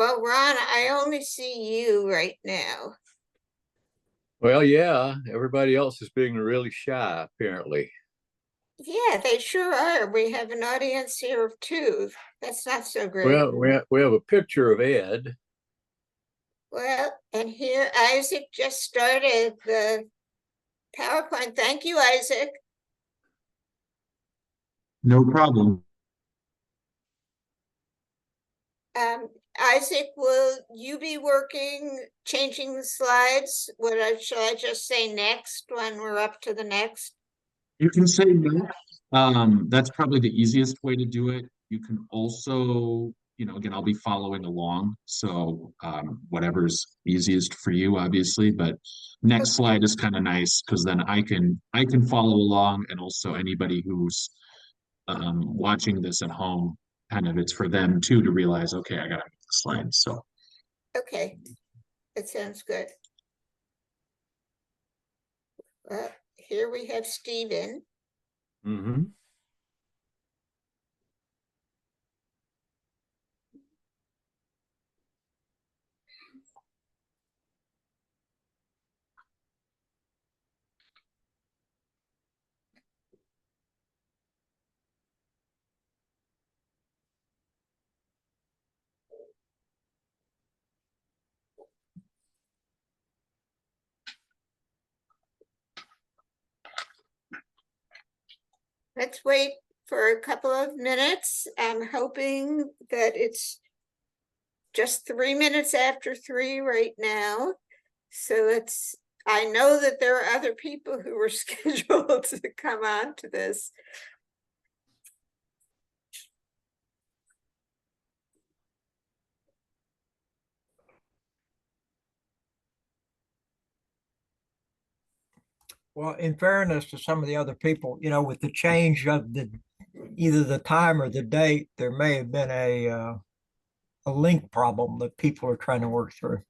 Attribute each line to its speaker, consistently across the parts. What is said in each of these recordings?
Speaker 1: Well, Ron, I only see you right now.
Speaker 2: Well, yeah, everybody else is being really shy, apparently.
Speaker 1: Yeah, they sure are. We have an audience here of two. That's not so great.
Speaker 2: Well, we have a picture of Ed.
Speaker 1: Well, and here Isaac just started the PowerPoint. Thank you, Isaac.
Speaker 3: No problem.
Speaker 1: Isaac, will you be working, changing the slides? Shall I just say next when we're up to the next?
Speaker 3: You can say no. That's probably the easiest way to do it. You can also, again, I'll be following along. So whatever's easiest for you, obviously, but next slide is kind of nice because then I can follow along, and also anybody who's watching this at home, kind of it's for them too to realize, okay, I gotta make the slides. So
Speaker 1: Okay, that sounds good. Well, here we have Stephen.
Speaker 2: Mm-hmm.
Speaker 1: Let's wait for a couple of minutes. I'm hoping that it's just 3 minutes after 3 right now. So I know that there are other people who were scheduled to come on to this.
Speaker 4: Well, in fairness to some of the other people, with the change of either the time or the date, there may have been a link problem that people are trying to work through.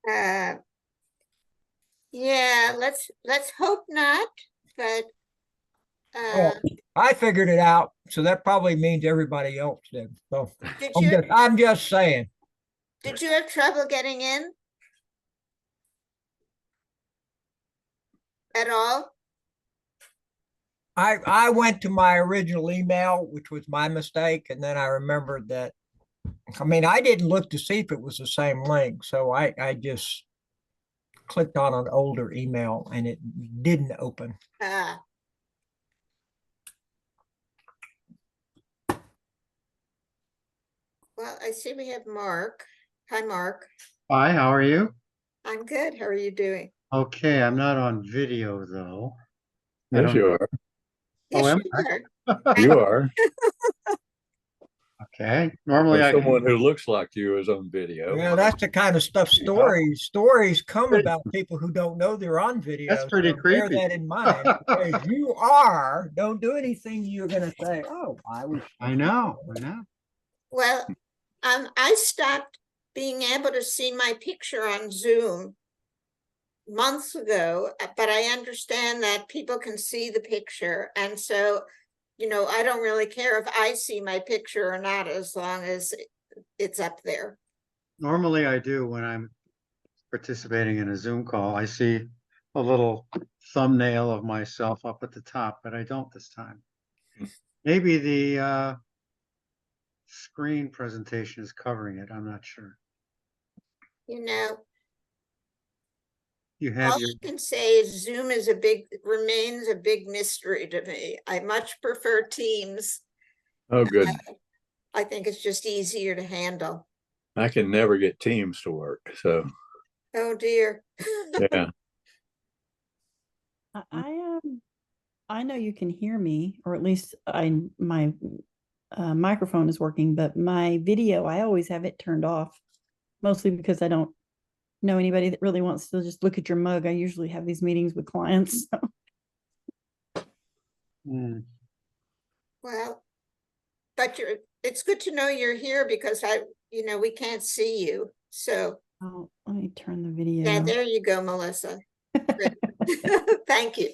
Speaker 1: Yeah, let's hope not, but
Speaker 4: Well, I figured it out, so that probably means everybody else did. So I'm just saying.
Speaker 1: Did you have trouble getting in at all?
Speaker 4: I went to my original email, which was my mistake, and then I remembered that. I mean, I didn't look to see if it was the same link, so I just clicked on an older email and it didn't open.
Speaker 1: Well, I see we have Mark. Hi, Mark.
Speaker 5: Hi, how are you?
Speaker 1: I'm good. How are you doing?
Speaker 5: Okay, I'm not on video though.
Speaker 2: Yes, you are.
Speaker 1: Yes,
Speaker 5: am
Speaker 1: you are.
Speaker 2: You are.
Speaker 5: Okay, normally
Speaker 2: Or
Speaker 5: I
Speaker 2: someone who looks like you is on video.
Speaker 4: Yeah, that's the kind of stuff stories come about people who don't know they're on video.
Speaker 5: That's pretty
Speaker 4: So bear
Speaker 5: creepy.
Speaker 4: that in mind. Because don't do anything you're going to say, oh,
Speaker 5: I know.
Speaker 1: Well, I stopped being able to see my picture on Zoom months ago, but I understand that people can see the picture. And so, I don't really care if I see my picture or not, as long as it's up there.
Speaker 5: Normally I do when I'm participating in a Zoom call. I see a little thumbnail of myself up at the top, but I don't this time. Maybe the screen presentation is covering it. I'm not sure.
Speaker 1: All I can say is Zoom remains a big mystery to me. I much prefer Teams.
Speaker 2: Oh, good.
Speaker 1: I think it's just easier to handle.
Speaker 2: I can never get Teams to work. So.
Speaker 1: Oh dear.
Speaker 2: Yeah.
Speaker 6: I know you can hear me, or at least my microphone is working, but my video, I always have it turned off, mostly because I don't know anybody that really wants to just look at your mug. I usually have these meetings with clients. So.
Speaker 1: Well, but it's good to know you're here because we can't see you. So
Speaker 6: let me turn the video.
Speaker 1: Yeah, there you go, Melissa. Thank you.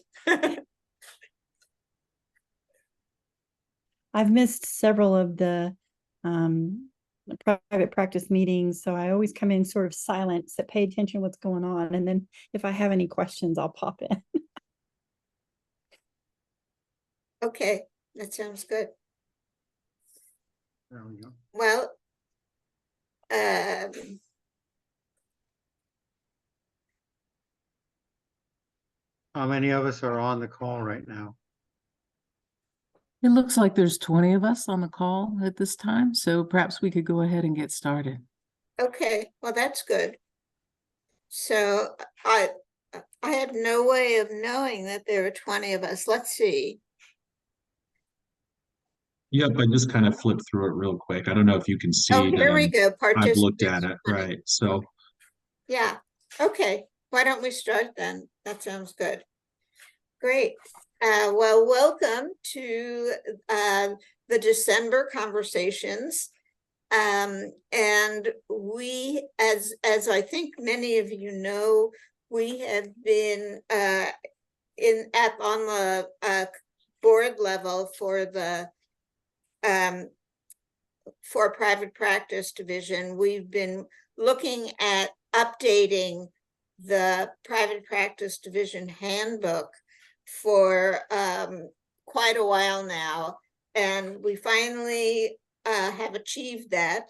Speaker 6: I've missed several of the private practice meetings, so I always come in sort of silent, so pay attention to what's going on, and then if I have any questions, I'll pop in.
Speaker 1: Okay, that sounds good.
Speaker 5: There we go.
Speaker 1: Well,
Speaker 5: How many of us are on the call right now?
Speaker 7: It looks like there's 20 of us on the call at this time, so perhaps we could go ahead and get started.
Speaker 1: okay, well, that's good. So I had no way of knowing that there were 20 of us. Let's see.
Speaker 3: Yep, I just kind of flipped through it real quick. I don't know if you can see
Speaker 1: Oh,
Speaker 3: that
Speaker 1: here we go.
Speaker 3: I've looked
Speaker 1: Participants.
Speaker 3: at it, right? So
Speaker 1: Yeah, okay. Why don't we start then? That sounds good. Great. Well, welcome to the December conversations. And we, as I think many of you know, we have been on the board level for the for private practice division. We've been looking at updating the private practice division handbook for quite a while now, and we finally have achieved that.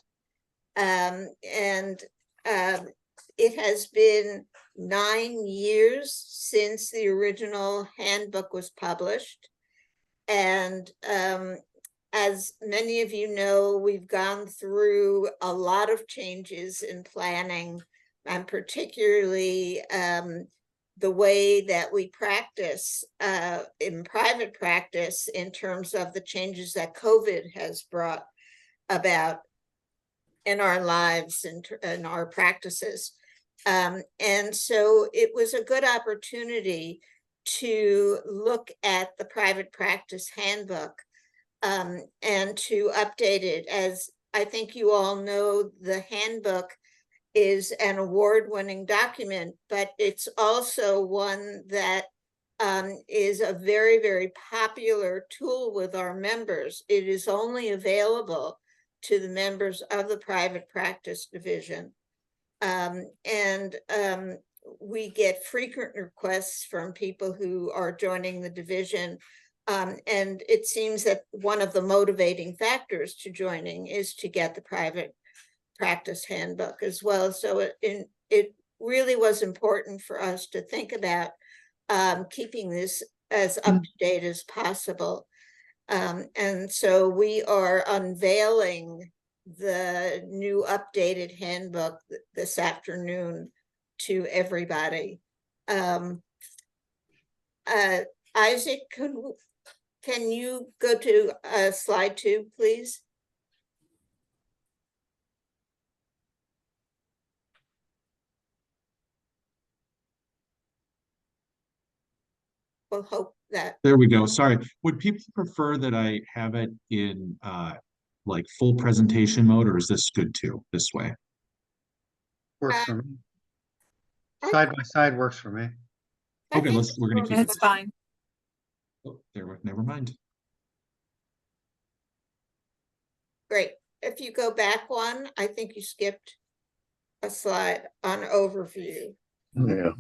Speaker 1: It has been 9 years since the original handbook was published, and as many of you know, we've gone through a lot of changes in planning, and particularly the way that we practice in private practice in terms of the changes that COVID has brought about in our lives and in our practices. And so it was a good opportunity to look at the private practice handbook and to update it. As I think you all know, the handbook is an award-winning document, but it's also one that is a very, very popular tool with our members. It is only available to the members of the private practice division. We get frequent requests from people who are joining the division. And it seems that one of the motivating factors to joining is to get the private practice handbook as well. So it really was important for us to think about keeping this as up to date as possible. And so we are unveiling the new updated handbook this afternoon to everybody. Isaac, can you go to slide 2, please? We'll hope that.
Speaker 3: there we go. Sorry. Would people prefer that I have it in like full presentation mode, or is this good too, this way?
Speaker 5: Works for me. Side by side works for me.
Speaker 3: Okay, we're gonna keep it.
Speaker 8: That's fine.
Speaker 3: Oh, never mind.
Speaker 1: Great. If you go back one, I think you skipped a slide on overview.
Speaker 2: Yeah.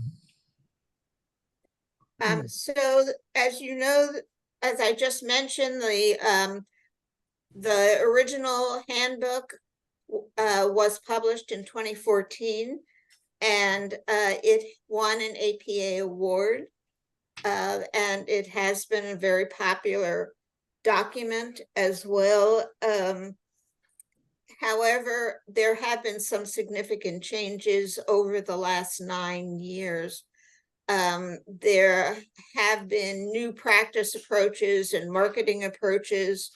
Speaker 1: So as you know, as I just mentioned, the original handbook was published in 2014, and it won an APA award, and it has been a very popular document as well. However, there have been some significant changes over the last 9 years. There have been new practice approaches and marketing approaches.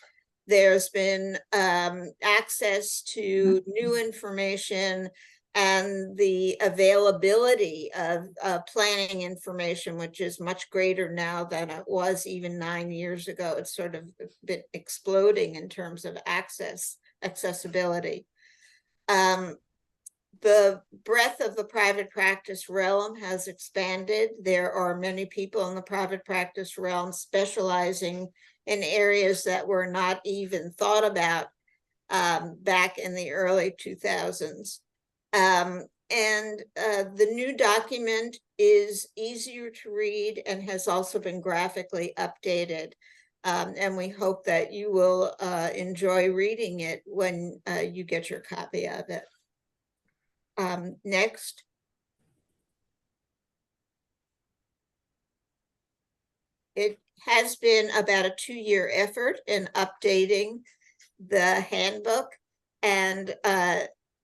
Speaker 1: There's been access to new information and the availability of planning information, which is much greater now than it was even 9 years ago. It's sort of been exploding in terms of accessibility. the breadth of the private practice realm has expanded. There are many people in the private practice realm specializing in areas that were not even thought about back in the early 2000s. The new document is easier to read and has also been graphically updated. And we hope that you will enjoy reading it when you get your copy of it. Next. It has been about a 2-year effort in updating the handbook, and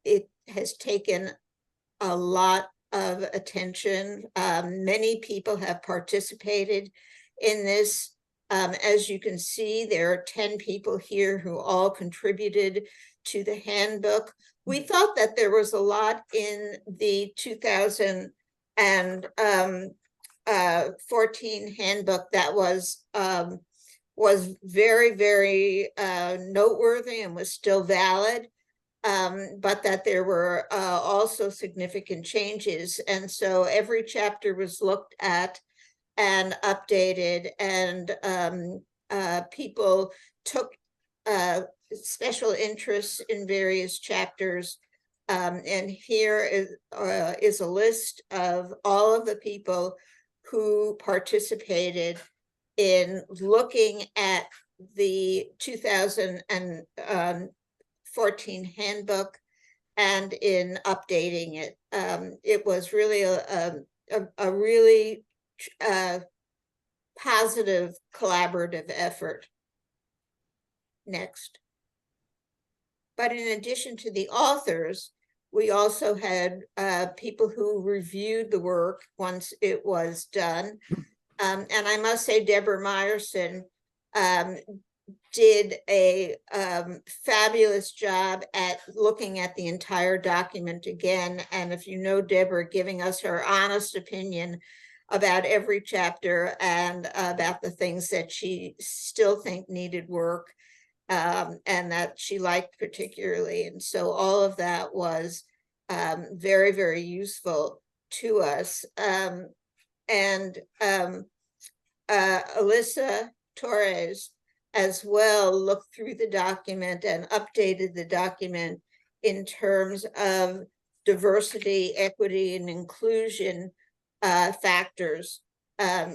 Speaker 1: it has taken a lot of attention. Many people have participated in this. As you can see, there are 10 people here who all contributed to the handbook. We thought that there was a lot in the 2014 handbook that was very, very noteworthy and was still valid, but that there were also significant changes. And so every chapter was looked at and updated, and people took special interests in various chapters. And here is a list of all of the people who participated in looking at the 2014 handbook and in updating it. It was really a really positive collaborative effort. Next. But in addition to the authors, we also had people who reviewed the work once it was done. And I must say, Deborah Meyerson did a fabulous job at looking at the entire document again. And if you know Deborah, giving us her honest opinion about every chapter and about the things that she still think needed work, and that she liked particularly. And so all of that was very, very useful to us. Alyssa Torres as well looked through the document and updated the document in terms of diversity, equity, and inclusion factors.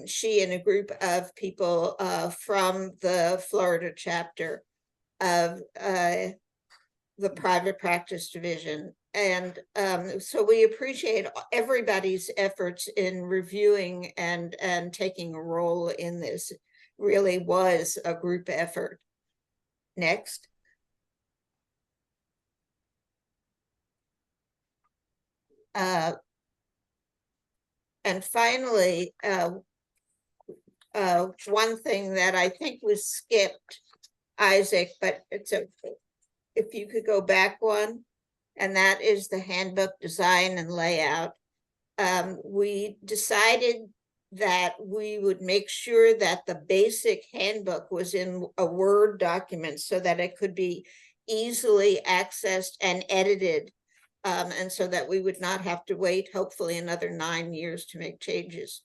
Speaker 1: She and a group of people from the Florida chapter of the private practice division. And so we appreciate everybody's efforts in reviewing and taking a role in this. Really was a group effort. Next. And finally, one thing that I think was skipped, Isaac, but it's if you could go back one, and that is the handbook design and layout. We decided that we would make sure that the basic handbook was in a Word document so that it could be easily accessed and edited, and so that we would not have to wait, hopefully, another 9 years to make changes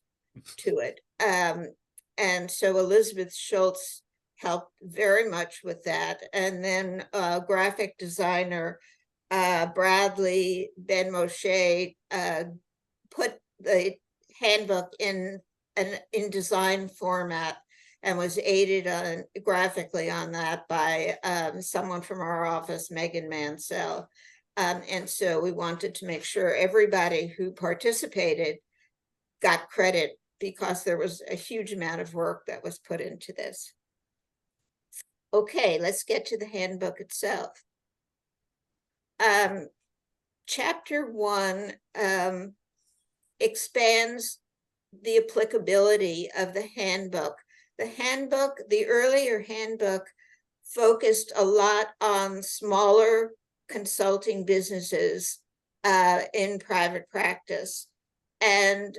Speaker 1: to it. And so Elizabeth Schultz helped very much with that. And then graphic designer Bradley Ben Moshe put the handbook in design format and was aided graphically on that by someone from our office, Megan Mansell. And so we wanted to make sure everybody who participated got credit, because there was a huge amount of work that was put into this. Okay, let's get to the handbook itself. Chapter 1 expands the applicability of the handbook. The earlier handbook focused a lot on smaller consulting businesses in private practice. And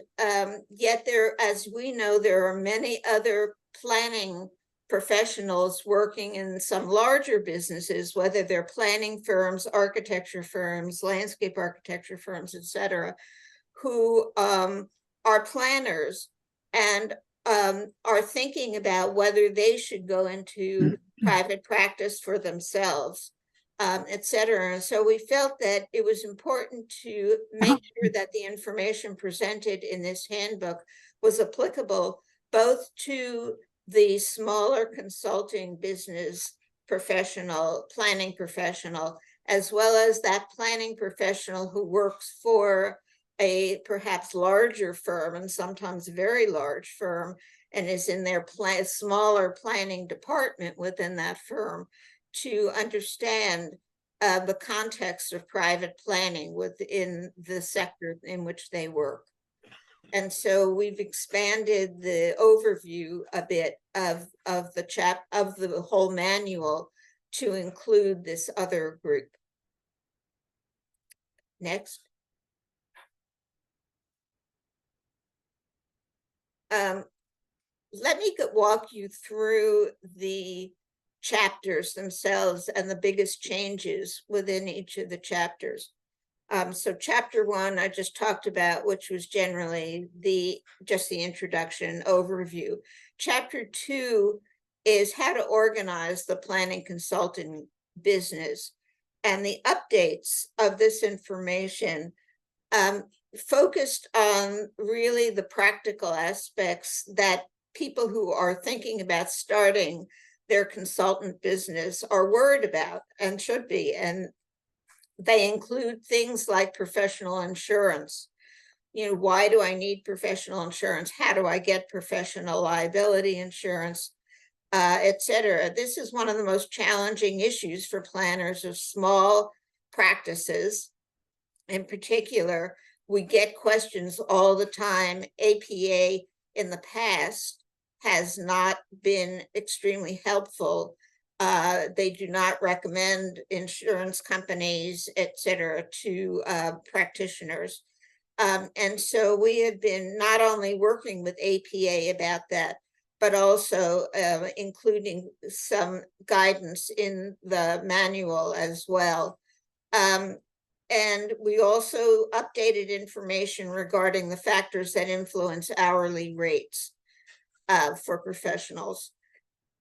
Speaker 1: yet there, as we know, there are many other planning professionals working in some larger businesses, whether they're planning firms, architecture firms, landscape architecture firms, etc., who are planners and are thinking about whether they should go into private practice for themselves, etc. And so we felt that it was important to make sure that the information presented in this handbook was applicable both to the smaller consulting business professional, planning professional, as well as that planning professional who works for a perhaps larger firm, and sometimes a very large firm, and is in their smaller planning department within that firm, to understand the context of private planning within the sector in which they work. And so we've expanded the overview a bit of the whole manual to include this other group. Next. Let me walk you through the chapters themselves and the biggest changes within each of the chapters. So chapter 1, I just talked about, which was generally just the introduction overview. Chapter 2 is how to organize the planning consulting business, and the updates of this information focused on really the practical aspects that people who are thinking about starting their consultant business are worried about and should be. And they include things like professional insurance. You know, why do I need professional insurance? How do I get professional liability insurance, etc. This is one of the most challenging issues for planners of small practices. In particular, we get questions all the time. APA in the past has not been extremely helpful. They do not recommend insurance companies, etc., to practitioners. And so we have been not only working with APA about that, but also including some guidance in the manual as well. And we also updated information regarding the factors that influence hourly rates for professionals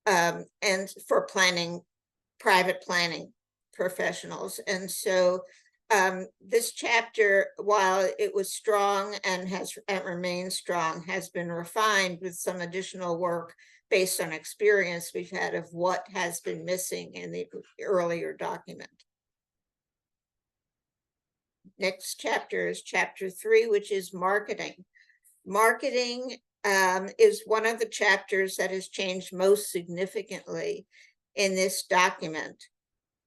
Speaker 1: and for private planning professionals. And so this chapter, while it was strong and remains strong, has been refined with some additional work based on experience we've had of what has been missing in the earlier document. Next chapter is chapter 3, which is marketing. Marketing is one of the chapters that has changed most significantly in this document.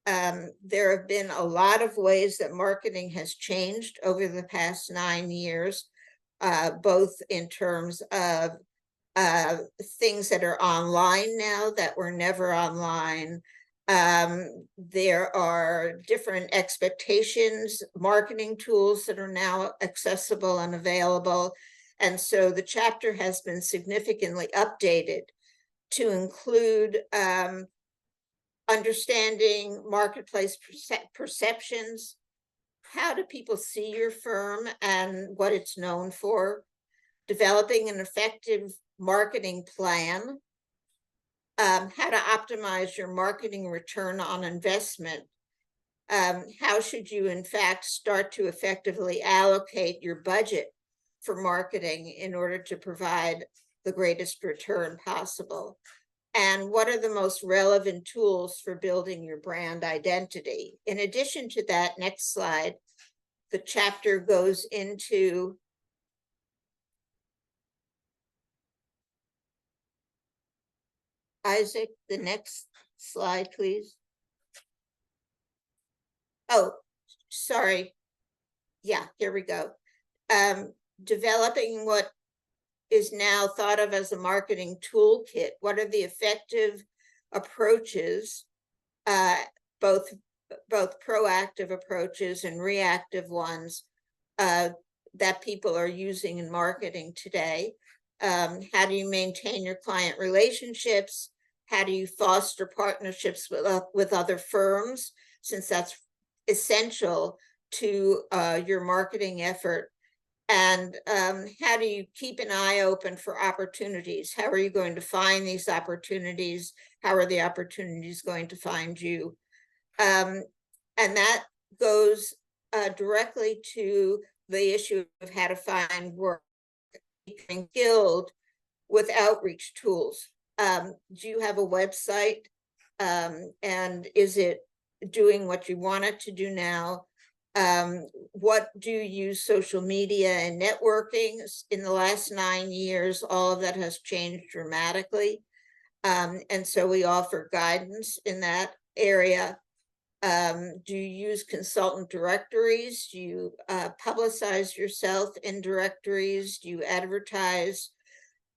Speaker 1: There have been a lot of ways that marketing has changed over the past 9 years, both in terms of things that are online now that were never online. There are different expectations, marketing tools that are now accessible and available. And so the chapter has been significantly updated to include understanding marketplace perceptions. How do people see your firm and what it's known for? Developing an effective marketing plan. How to optimize your marketing return on investment. How should you, in fact, start to effectively allocate your budget for marketing in order to provide the greatest return possible? And what are the most relevant tools for building your brand identity? In addition to that, next slide, the chapter goes into Isaac, the next slide, please. Oh, sorry. Yeah, here we go. Developing what is now thought of as a marketing toolkit. What are the effective approaches, both proactive approaches and reactive ones that people are using in marketing today? How do you maintain your client relationships? How do you foster partnerships with other firms, since that's essential to your marketing effort? And how do you keep an eye open for opportunities? How are you going to find these opportunities? How are the opportunities going to find you? And that goes directly to the issue of how to find work and guild with outreach tools. Do you have a website? And is it doing what you want it to do now? What do you use social media and networking? In the last 9 years, all of that has changed dramatically. And so we offer guidance in that area. Do you use consultant directories? Do you publicize yourself in directories? Do you advertise?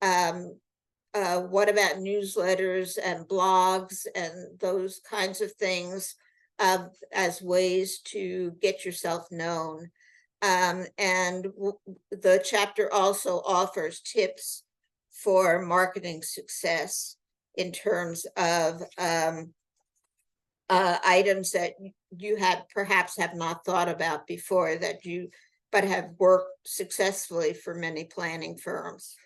Speaker 1: What about newsletters and blogs and those kinds of things as ways to get yourself known? And the chapter also offers tips for marketing success in terms of items that you perhaps have not thought about before but have worked successfully for many planning firms.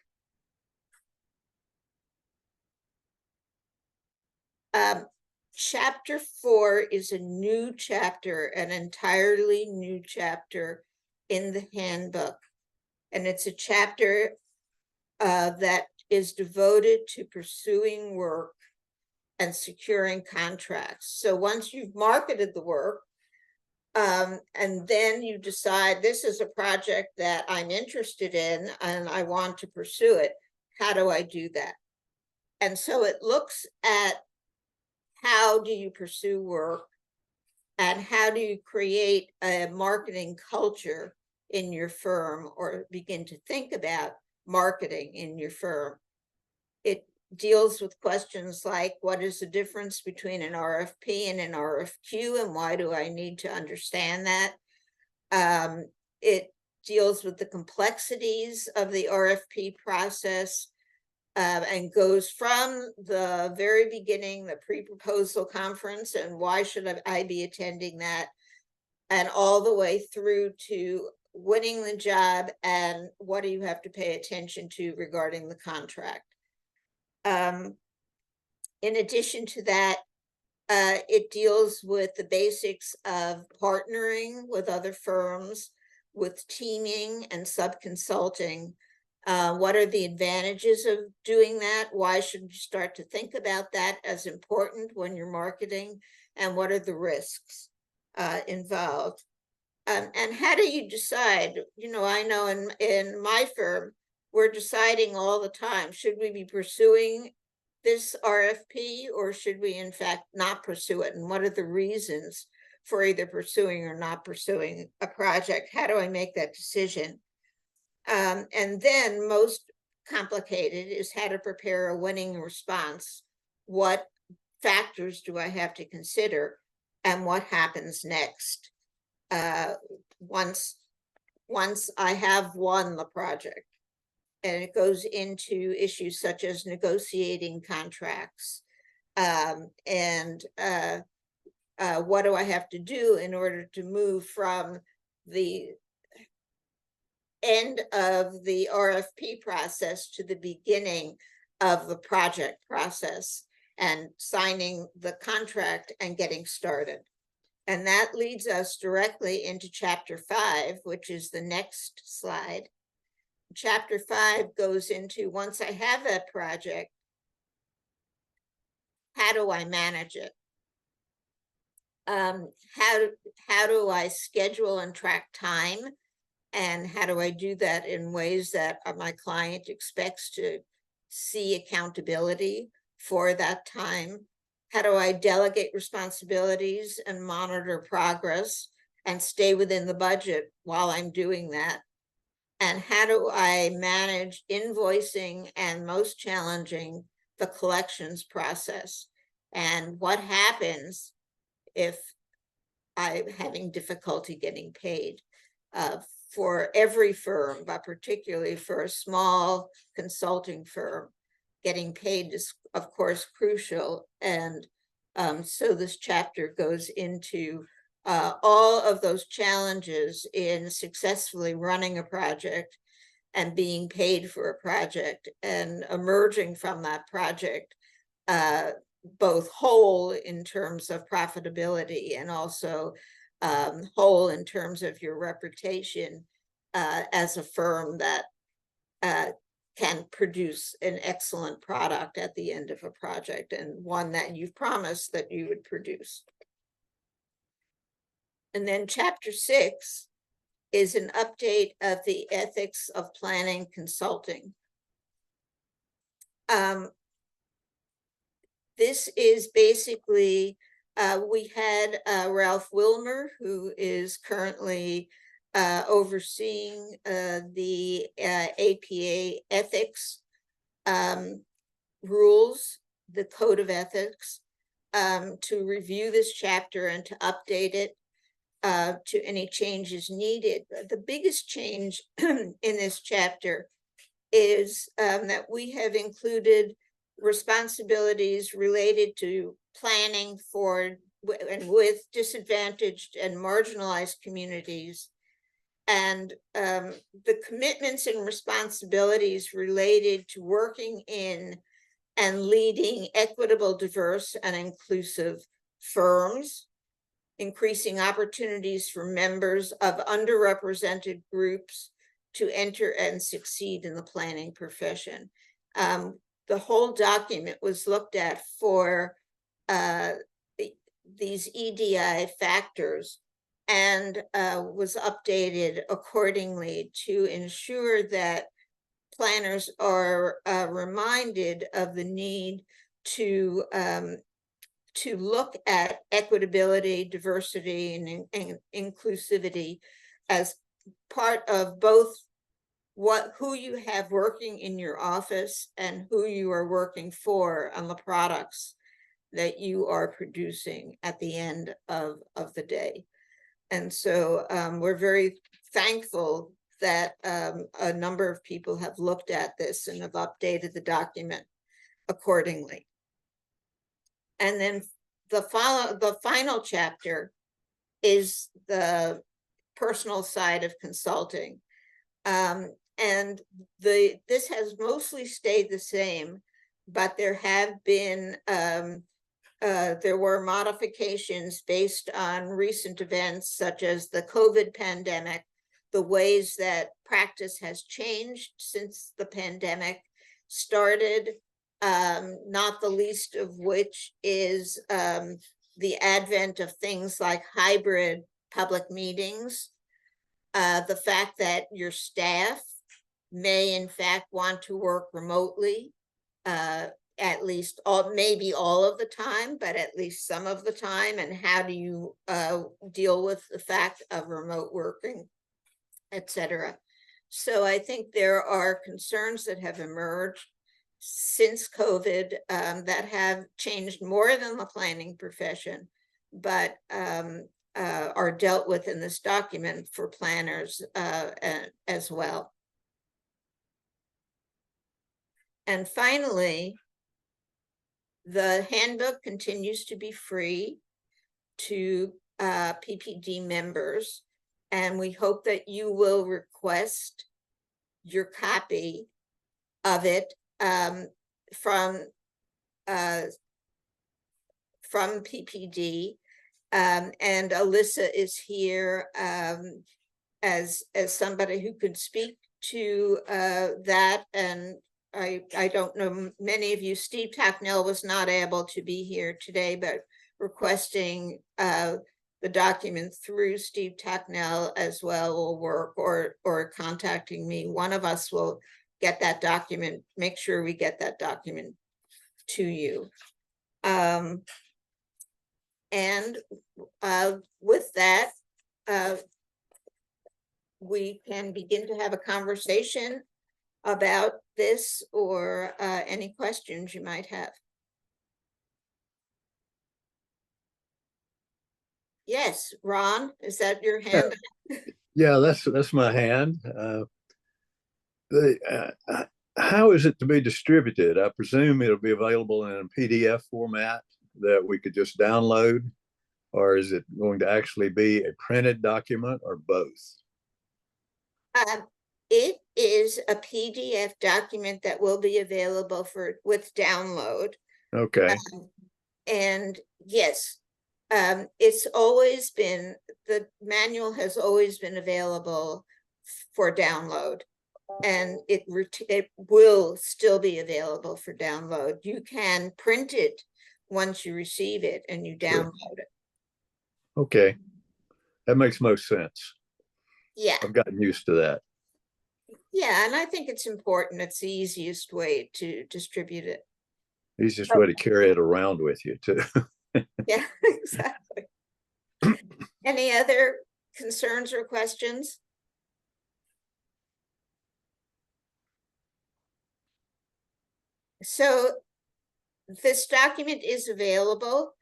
Speaker 1: Chapter 4 is a new chapter, an entirely new chapter in the handbook. And it's a chapter that is devoted to pursuing work and securing contracts. So once you've marketed the work, and then you decide this is a project that I'm interested in and I want to pursue it, how do I do that? And so it looks at how do you pursue work and how do you create a marketing culture in your firm, or begin to think about marketing in your firm. It deals with questions like, what is the difference between an RFP and an RFQ, and why do I need to understand that? It deals with the complexities of the RFP process, and goes from the very beginning, the pre-proposal conference, and why should I be attending that, and all the way through to winning the job and what do you have to pay attention to regarding the contract. In addition to that, it deals with the basics of partnering with other firms, with teaming and sub-consulting. What are the advantages of doing that? Why should you start to think about that as important when you're marketing? And what are the risks involved? And how do you decide? You know, I know in my firm, we're deciding all the time, should we be pursuing this RFP or should we in fact not pursue it? And what are the reasons for either pursuing or not pursuing a project? How do I make that decision? And then most complicated is how to prepare a winning response. What factors do I have to consider and what happens next once I have won the project? And it goes into issues such as negotiating contracts and what do I have to do in order to move from the end of the RFP process to the beginning of the project process and signing the contract and getting started. And that leads us directly into chapter 5, which is the next slide. Chapter 5 goes into, once I have that project, how do I manage it? How do I schedule and track time? And how do I do that in ways that my client expects to see accountability for that time? How do I delegate responsibilities and monitor progress and stay within the budget while I'm doing that? And how do I manage invoicing and, most challenging, the collections process? And what happens if I'm having difficulty getting paid? For every firm, but particularly for a small consulting firm, getting paid is, of course, crucial. And so this chapter goes into all of those challenges in successfully running a project and being paid for a project and emerging from that project both whole in terms of profitability and also whole in terms of your reputation as a firm that can produce an excellent product at the end of a project, and one that you've promised that you would produce. And then chapter 6 is an update of the ethics of planning consulting. This is basically, we had Ralph Wilmer, who is currently overseeing the APA ethics rules, the code of ethics, to review this chapter and to update it to any changes needed. The biggest change in this chapter is that we have included responsibilities related to planning for and with disadvantaged and marginalized communities, and the commitments and responsibilities related to working in and leading equitable, diverse, and inclusive firms, increasing opportunities for members of underrepresented groups to enter and succeed in the planning profession. The whole document was looked at for these EDI factors and was updated accordingly to ensure that planners are reminded of the need to look at equitability, diversity, and inclusivity as part of both who you have working in your office and who you are working for on the products that you are producing at the end of the day. And so we're very thankful that a number of people have looked at this and have updated the document accordingly. And then the final chapter is the personal side of consulting. And this has mostly stayed the same, but there have been, there were modifications based on recent events such as the COVID pandemic, the ways that practice has changed since the pandemic started, not the least of which is the advent of things like hybrid public meetings, the fact that your staff may in fact want to work remotely, at least maybe all of the time, but at least some of the time, and how do you deal with the fact of remote working, etc. So I think there are concerns that have emerged since COVID that have changed more than the planning profession, but are dealt with in this document for planners as well. And finally, the handbook continues to be free to PPD members, and we hope that you will request your copy of it from PPD. And Alyssa is here as somebody who could speak to that. And I don't know, many of you, Steve Tacknell was not able to be here today, but requesting the document through Steve Tacknell as well will work, or contacting me. One of us will get that document, make sure we get that document to you. And with that, we can begin to have a conversation about this or any questions you might have. Yes, Ron, is that your hand?
Speaker 2: Yeah, that's my hand. How is it to be distributed? I presume it'll be available in a PDF format that we could just download, or is it going to actually be a printed document, or both?
Speaker 1: It is a PDF document that will be available with download.
Speaker 2: Okay,
Speaker 1: And yes, it's always been, the manual has always been available for download. And it will still be available for download. You can print it once you receive it and you
Speaker 2: Sure.
Speaker 1: download it.
Speaker 2: okay. That makes most sense.
Speaker 1: Yeah,
Speaker 2: I've gotten used to that.
Speaker 1: yeah, and I think it's important. It's the easiest way to distribute it.
Speaker 2: Easiest way to carry it around with you too.
Speaker 1: Yeah, exactly. Any other concerns or questions? So this document is available.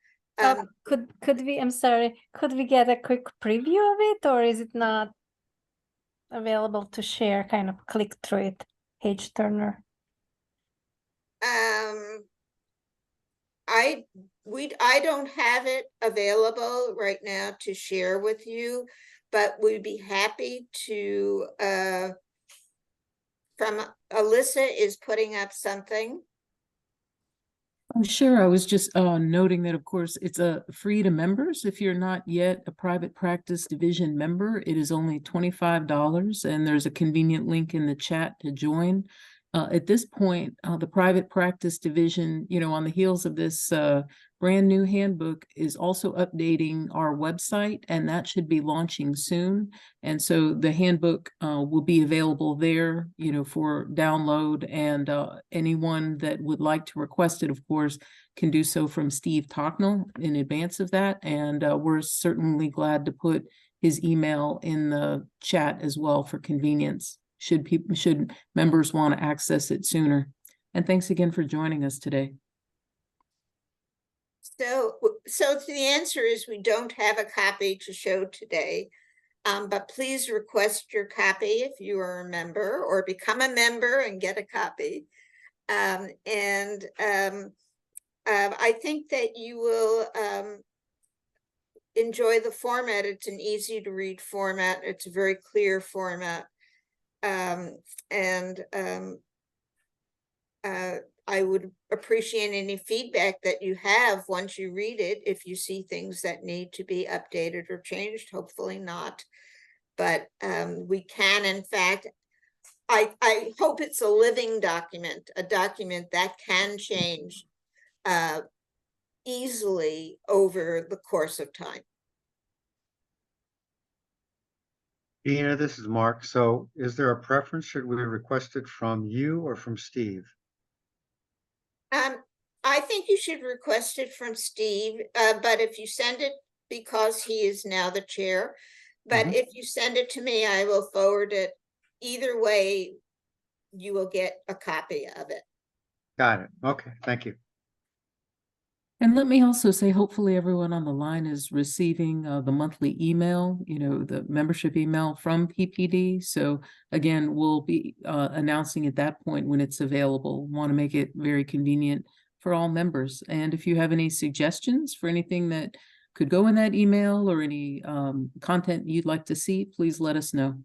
Speaker 8: Could we, I'm sorry, could we get a quick preview of it, or is it not available to share, kind of click through it, page turner?
Speaker 1: I don't have it available right now to share with you, but we'd be happy to, from Alyssa is putting up something.
Speaker 7: Oh, sure. I was just noting that, of course, it's free to members. If you're not yet a private practice division member, it is only $25, and there's a convenient link in the chat to join. At this point, the private practice division, on the heels of this brand new handbook, is also updating our website, and that should be launching soon. And so the handbook will be available there, for download, and anyone that would like to request it, of course, can do so from Steve Tocknell in advance of that. And we're certainly glad to put his email in the chat as well for convenience, should members want to access it sooner. And thanks again for joining us today.
Speaker 1: So the answer is we don't have a copy to show today, but please request your copy if you are a member, or become a member and get a copy. I think that you will enjoy the format. It's an easy to read format. It's a very clear format. I would appreciate any feedback that you have once you read it. If you see things that need to be updated or changed, hopefully not. But we can, in fact, I hope it's a living document, a document that can change easily over the course of time.
Speaker 5: Deana, this is Mark. So is there a preference? Should we request it from you or from Steve?
Speaker 1: I think you should request it from Steve, but if you send it, because he is now the chair, but if you send it to me, I will forward it. Either way, you will get a copy of it.
Speaker 5: Got it. Okay, thank you.
Speaker 7: And let me also say, hopefully everyone on the line is receiving the monthly email, the membership email from PPD. So again, we'll be announcing at that point when it's available. Want to make it very convenient for all members. And if you have any suggestions for anything that could go in that email, or any content you'd like to see, please let us know.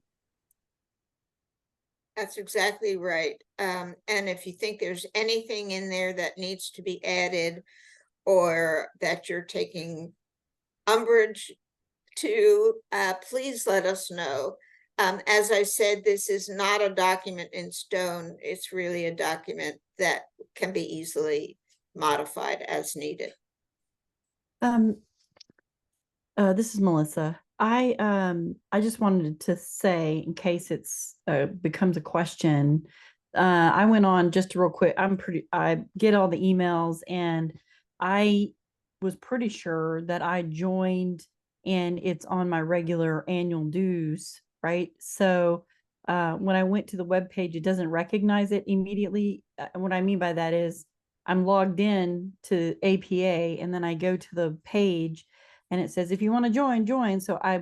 Speaker 1: That's exactly right. And if you think there's anything in there that needs to be added, or that you're taking umbrage to, please let us know. As I said, this is not a document in stone. It's really a document that can be easily modified as needed.
Speaker 6: This is Melissa. I just wanted to say, in case it's becomes a question, I went on just real quick. I get all the emails, and I was pretty sure that I joined and it's on my regular annual dues, right? So when I went to the webpage, it doesn't recognize it immediately. What I mean by that is I'm logged in to APA, and then I go to the page and it says, if you want to join. So I,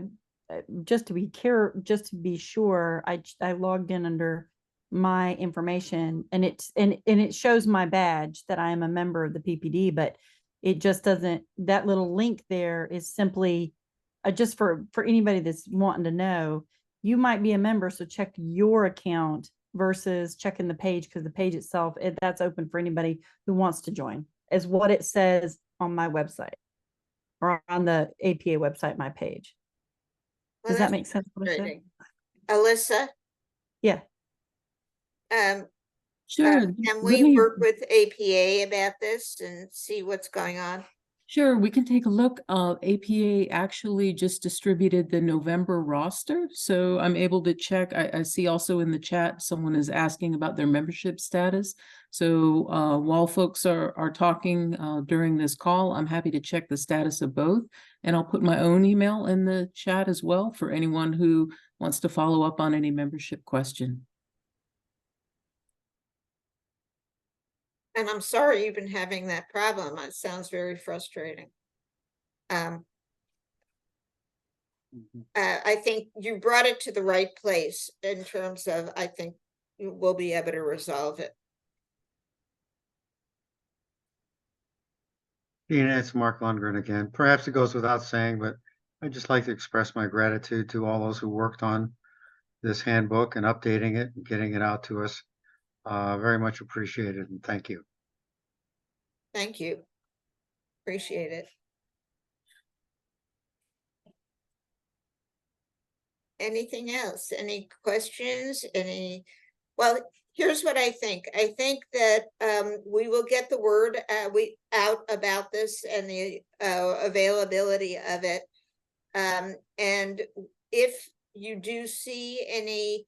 Speaker 6: just to be sure, I logged in under my information, and it shows my badge that I am a member of the PPD, but it just doesn't, that little link there is simply just for anybody that's wanting to know, you might be a member, so check your account versus checking the page, because the page itself, that's open for anybody who wants to join, is what it says on my website or on the APA website, my page.
Speaker 1: Well,
Speaker 6: Does that
Speaker 1: that's
Speaker 6: make sense? What I said?
Speaker 1: frustrating. Alyssa,
Speaker 6: Yeah.
Speaker 7: Sure.
Speaker 1: can
Speaker 7: let
Speaker 1: we
Speaker 7: me-
Speaker 1: work with APA about this and see what's going on?
Speaker 7: Sure, we can take a look. APA actually just distributed the November roster, so I'm able to check. I see also in the chat, someone is asking about their membership status. So while folks are talking during this call, I'm happy to check the status of both. And I'll put my own email in the chat as well for anyone who wants to follow up on any membership question.
Speaker 1: And I'm sorry you've been having that problem. It sounds very frustrating.
Speaker 5: Mhm.
Speaker 1: I think you brought it to the right place in terms of, I think we'll be able to resolve it.
Speaker 5: Deana, it's Mark Lundgren again. Perhaps it goes without saying, but I'd just like to express my gratitude to all those who worked on this handbook and updating it and getting it out to us. Very much appreciated, and thank you.
Speaker 1: Thank you. Appreciate it. Anything else? Any questions? Well, here's what I think. I think that we will get the word out about this and the availability of it. And if you do see any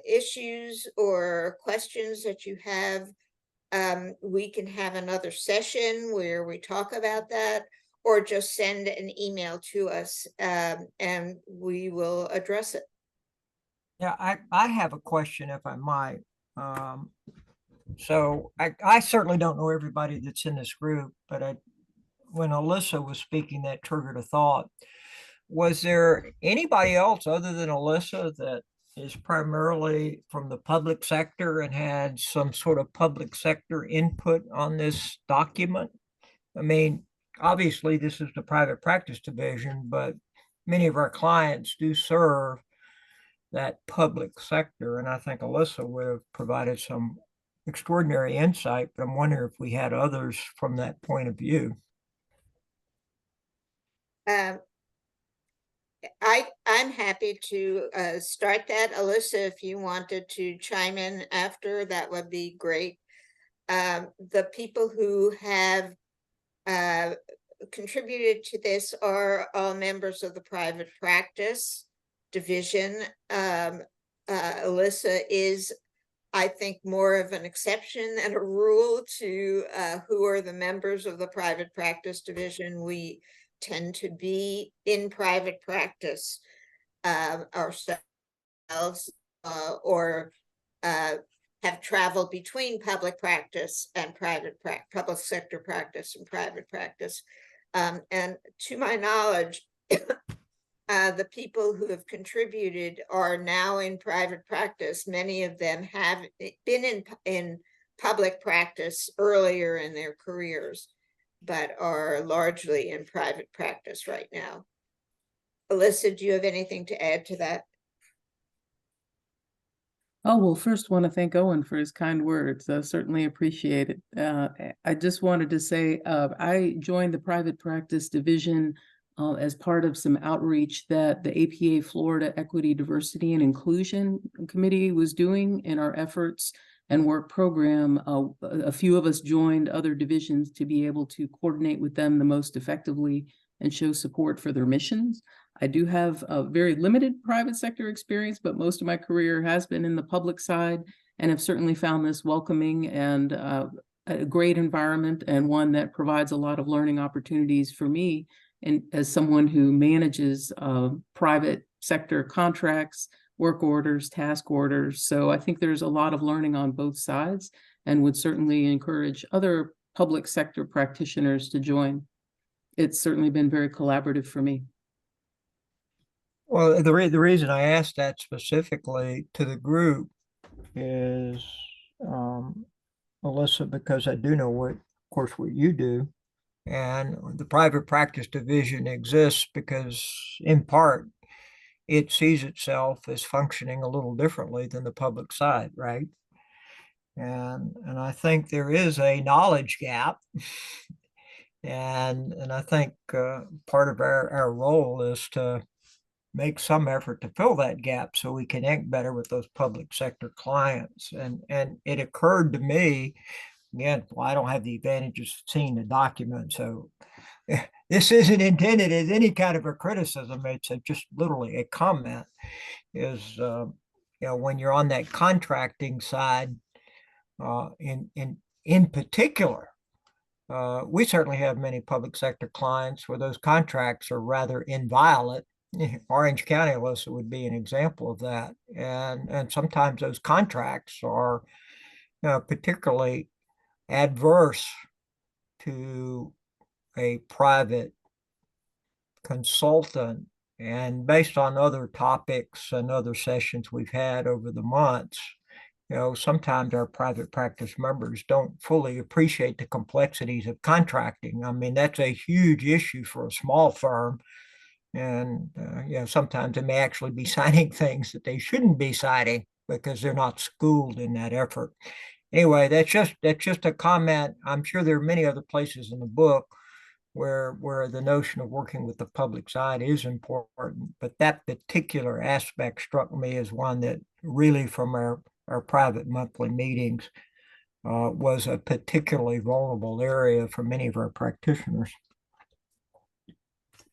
Speaker 1: issues or questions that you have, we can have another session where we talk about that, or just send an email to us and we will address it.
Speaker 4: Yeah, I have a question, if I might. So I certainly don't know everybody that's in this group, but when Alyssa was speaking, that triggered a thought. Was there anybody else other than Alyssa that is primarily from the public sector and had some sort of public sector input on this document? I mean, obviously this is the private practice division, but many of our clients do serve that public sector. And I think Alyssa would have provided some extraordinary insight, but I'm wondering if we had others from that point of view.
Speaker 1: I'm happy to start that. Alyssa, if you wanted to chime in after, that would be great. The people who have contributed to this are all members of the private practice division. Alyssa is, I think, more of an exception than a rule to who are the members of the private practice division. We tend to be in private practice ourselves, or have traveled between public practice and public sector practice and private practice. And to my knowledge, the people who have contributed are now in private practice. Many of them have been in public practice earlier in their careers, but are largely in private practice right now. Alyssa, do you have anything to add to that?
Speaker 7: Oh, well, first want to thank Owen for his kind words. I certainly appreciate it. I just wanted to say, I joined the private practice division as part of some outreach that the APA Florida Equity, Diversity, and Inclusion Committee was doing in our efforts and work program. A few of us joined other divisions to be able to coordinate with them the most effectively and show support for their missions. I do have a very limited private sector experience, but most of my career has been in the public side, and have certainly found this welcoming and a great environment, and one that provides a lot of learning opportunities for me, and as someone who manages private sector contracts, work orders, task orders. So I think there's a lot of learning on both sides, and would certainly encourage other public sector practitioners to join. It's certainly been very collaborative for me.
Speaker 4: Well, the reason I asked that specifically to the group is, Melissa, because I do know what, of course, what you do. And the private practice division exists because, in part, it sees itself as functioning a little differently than the public side, right? And I think there is a knowledge gap. And I think part of our role is to make some effort to fill that gap so we connect better with those public sector clients. And it occurred to me, again, well, I don't have the advantage of seeing the document, so this isn't intended as any kind of a criticism. It's just literally a comment. Is when you're on that contracting side, in particular, we certainly have many public sector clients where those contracts are rather inviolate. Orange County, Alyssa, would be an example of that. And sometimes those contracts are particularly adverse to a private consultant. And based on other topics and other sessions we've had over the months, sometimes our private practice members don't fully appreciate the complexities of contracting. I mean, that's a huge issue for a small firm. And sometimes they may actually be signing things that they shouldn't be signing because they're not schooled in that effort. Anyway, that's just a comment. I'm sure there are many other places in the book where the notion of working with the public side is important, but that particular aspect struck me as one that really, from our private monthly meetings, was a particularly vulnerable area for many of our practitioners.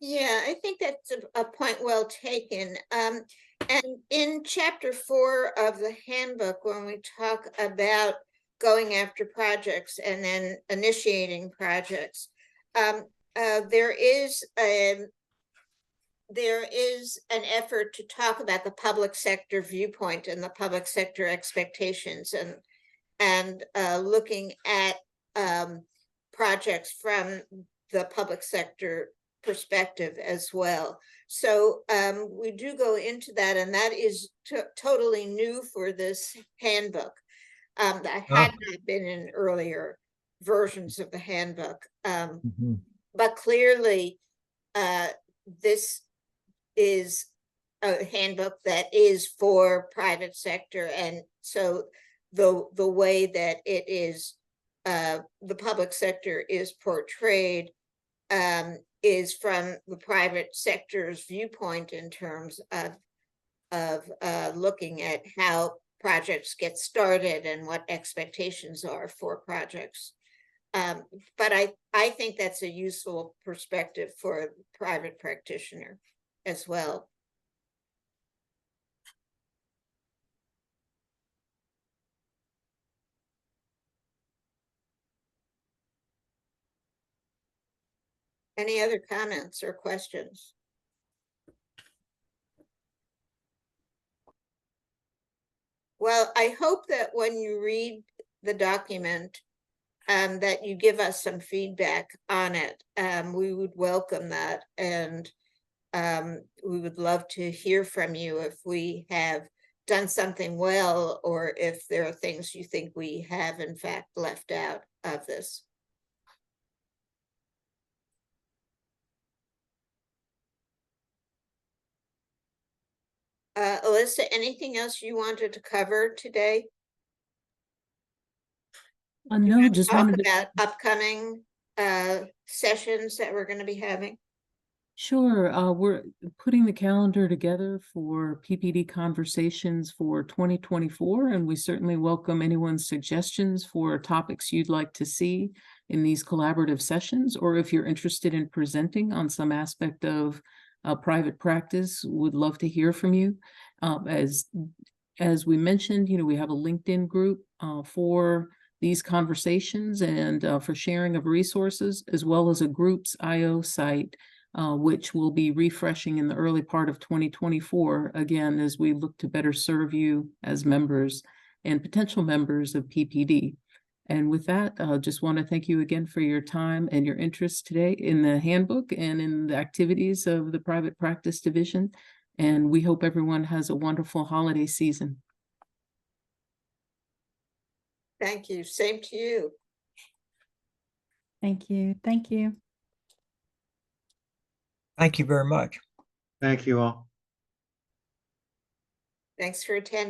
Speaker 1: Yeah, I think that's a point well taken. And in chapter 4 of the handbook, when we talk about going after projects and then initiating projects, there is an effort to talk about the public sector viewpoint and the public sector expectations, and looking at projects from the public sector perspective as well. So we do go into that, and that is totally new for this handbook. That had not been in earlier versions of the handbook. But clearly, this is a handbook that is for private sector, and so the way that it is, the public sector is portrayed, is from the private sector's viewpoint in terms of looking at how projects get started and what expectations are for projects. But I think that's a useful perspective for the private practitioner as well. Any other comments or questions? Well, I hope that when you read the document, that you give us some feedback on it. We would welcome that, and we would love to hear from you if we have done something well, or if there are things you think we have in fact left out of this. Alyssa, anything else you wanted to cover today?
Speaker 7: No, just
Speaker 1: Talk
Speaker 7: wanted to.
Speaker 1: about upcoming sessions that we're going to be having.
Speaker 7: Sure, we're putting the calendar together for PPD Conversations for 2024, and we certainly welcome anyone's suggestions for topics you'd like to see in these collaborative sessions, or if you're interested in presenting on some aspect of private practice, would love to hear from you. As we mentioned, we have a LinkedIn group for these conversations and for sharing of resources, as well as a groups IO site, which will be refreshing in the early part of 2024, again, as we look to better serve you as members and potential members of PPD. And with that, just want to thank you again for your time and your interest today in the handbook and in the activities of the Private Practice Division. And we hope everyone has a wonderful holiday season.
Speaker 1: Thank you. Same to you.
Speaker 6: Thank you. Thank you.
Speaker 4: Thank you very much.
Speaker 5: Thank you all.
Speaker 1: Thanks for attending.